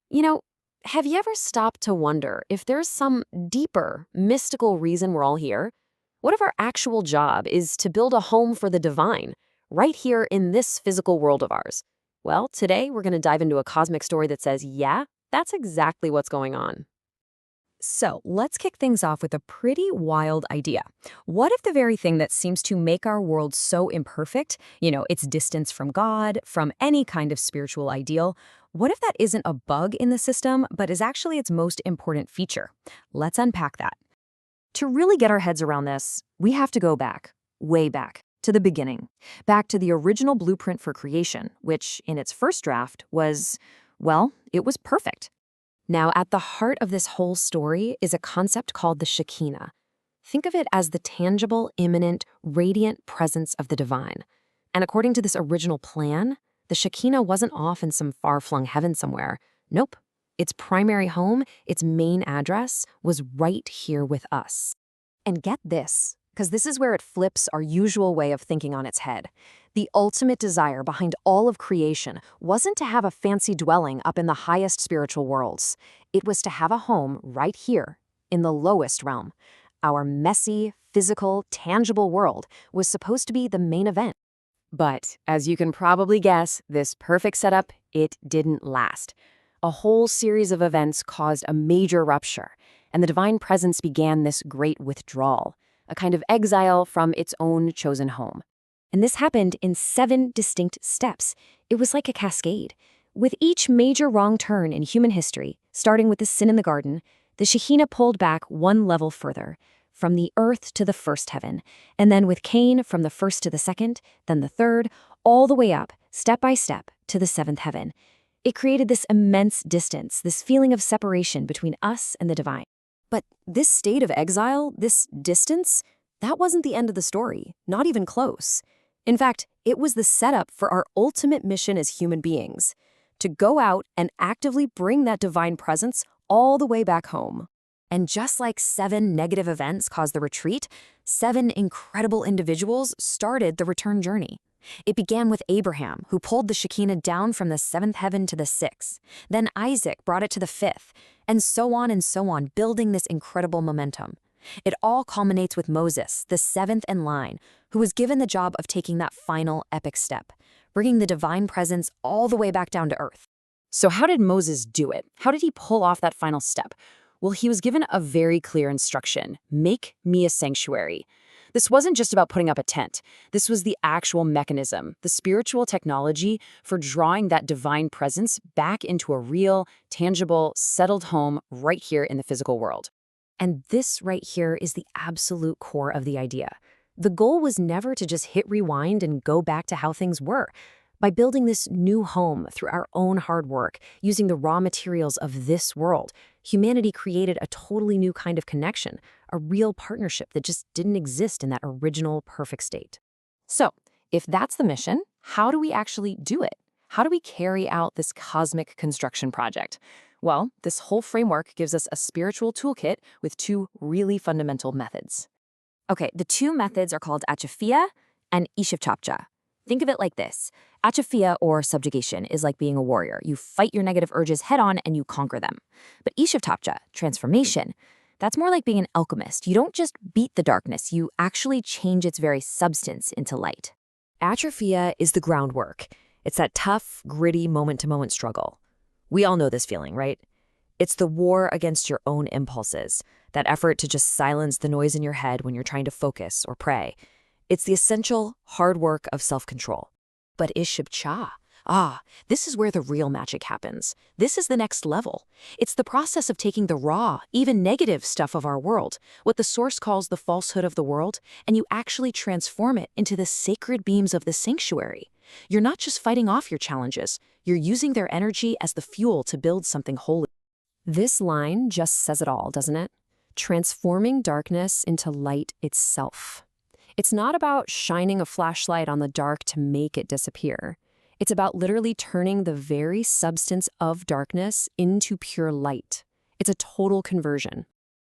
You know, have you ever stopped to wonder if there's some deeper, mystical reason we're all here? What if our actual job is to build a home for the divine, right here in this physical world of ours? Well, today we're going to dive into a cosmic story that says, yeah, that's exactly what's going on. So let's kick things off with a pretty wild idea. What if the very thing that seems to make our world so imperfect, its distance from God, from any kind of spiritual ideal, what if that isn't a bug in the system, but is actually its most important feature? Let's unpack that. To really get our heads around this, we have to go back, way back, to the beginning, back to the original blueprint for creation, which, in its first draft, was, well, it was perfect. Now, at the heart of this whole story is a concept called the Shekinah. Think of it as the tangible, imminent, radiant presence of the divine. And according to this original plan, the Shekinah wasn't off in some far-flung heaven somewhere. Nope. Its primary home, its main address, was right here with us. And get this, because this is where it flips our usual way of thinking on its head. The ultimate desire behind all of creation wasn't to have a fancy dwelling up in the highest spiritual worlds. It was to have a home right here, in the lowest realm. Our messy, physical, tangible world was supposed to be the main event. But, as you can probably guess, this perfect setup, it didn't last. A whole series of events caused a major rupture, and the divine presence began this great withdrawal, a kind of exile from its own chosen home. And this happened in 7 distinct steps. It was like a cascade. With each major wrong turn in human history, starting with the sin in the garden, the Shekinah pulled back one level further, from the earth to the first heaven, and then with Cain from the first to the second, then the third, all the way up, step by step, to the seventh heaven. It created this immense distance, this feeling of separation between us and the divine. But this state of exile, this distance, that wasn't the end of the story, not even close. In fact, it was the setup for our ultimate mission as human beings, to go out and actively bring that divine presence all the way back home. And just like 7 negative events caused the retreat, 7 incredible individuals started the return journey. It began with Abraham, who pulled the Shekinah down from the 7th heaven to the 6th. Then Isaac brought it to the 5th, and so on, building this incredible momentum. It all culminates with Moses, the 7th in line, who was given the job of taking that final epic step, bringing the divine presence all the way back down to earth. So how did Moses do it? How did he pull off that final step? Well, he was given a very clear instruction: make me a sanctuary. This wasn't just about putting up a tent. This was the actual mechanism, the spiritual technology for drawing that divine presence back into a real, tangible, settled home right here in the physical world. And this right here is the absolute core of the idea. The goal was never to just hit rewind and go back to how things were. By building this new home through our own hard work, using the raw materials of this world, humanity created a totally new kind of connection, a real partnership that just didn't exist in that original perfect state. So, if that's the mission, how do we actually do it? How do we carry out this cosmic construction project? Well, this whole framework gives us a spiritual toolkit with 2 really fundamental methods. Okay, the 2 methods are called Achafia and Ishivchapcha. Think of it like this. Achafia, or subjugation, is like being a warrior. You fight your negative urges head on and you conquer them. But Ishivtapcha, transformation, that's more like being an alchemist. You don't just beat the darkness, you actually change its very substance into light. Atrophia is the groundwork. It's that tough, gritty, moment-to-moment struggle. We all know this feeling, right? It's the war against your own impulses, that effort to just silence the noise in your head when you're trying to focus or pray. It's the essential hard work of self-control. But Ishibcha, this is where the real magic happens. This is the next level. It's the process of taking the raw, even negative stuff of our world, what the Source calls the falsehood of the world, and you actually transform it into the sacred beams of the sanctuary. You're not just fighting off your challenges, you're using their energy as the fuel to build something holy. This line just says it all, doesn't it? Transforming darkness into light itself. It's not about shining a flashlight on the dark to make it disappear. It's about literally turning the very substance of darkness into pure light. It's a total conversion.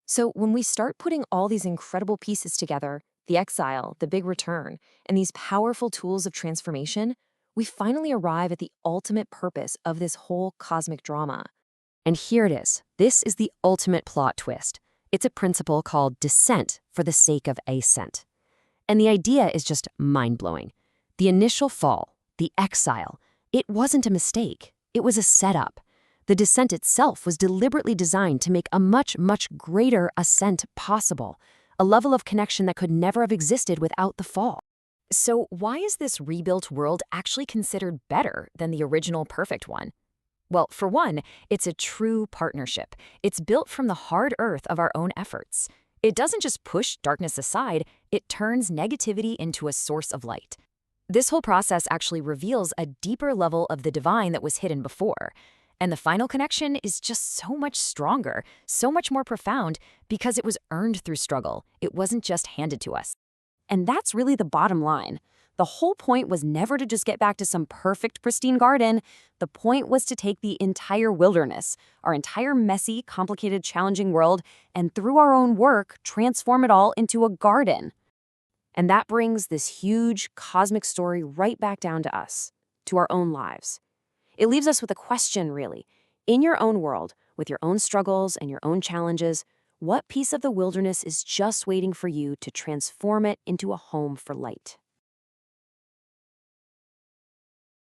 So when we start putting all these incredible pieces together, the exile, the big return, and these powerful tools of transformation, we finally arrive at the ultimate purpose of this whole cosmic drama. And here it is. This is the ultimate plot twist. It's a principle called descent for the sake of ascent. And the idea is just mind-blowing. The initial fall, the exile, it wasn't a mistake. It was a setup. The descent itself was deliberately designed to make a much, much greater ascent possible, a level of connection that could never have existed without the fall. So why is this rebuilt world actually considered better than the original perfect one? Well, for one, it's a true partnership. It's built from the hard earth of our own efforts. It doesn't just push darkness aside, it turns negativity into a source of light. This whole process actually reveals a deeper level of the divine that was hidden before. And the final connection is just so much stronger, so much more profound, because it was earned through struggle. It wasn't just handed to us. And that's really the bottom line. The whole point was never to just get back to some perfect, pristine garden. The point was to take the entire wilderness, our entire messy, complicated, challenging world, and through our own work, transform it all into a garden. And that brings this huge cosmic story right back down to us, to our own lives. It leaves us with a question, really. In your own world, with your own struggles and your own challenges, what piece of the wilderness is just waiting for you to transform it into a home for light?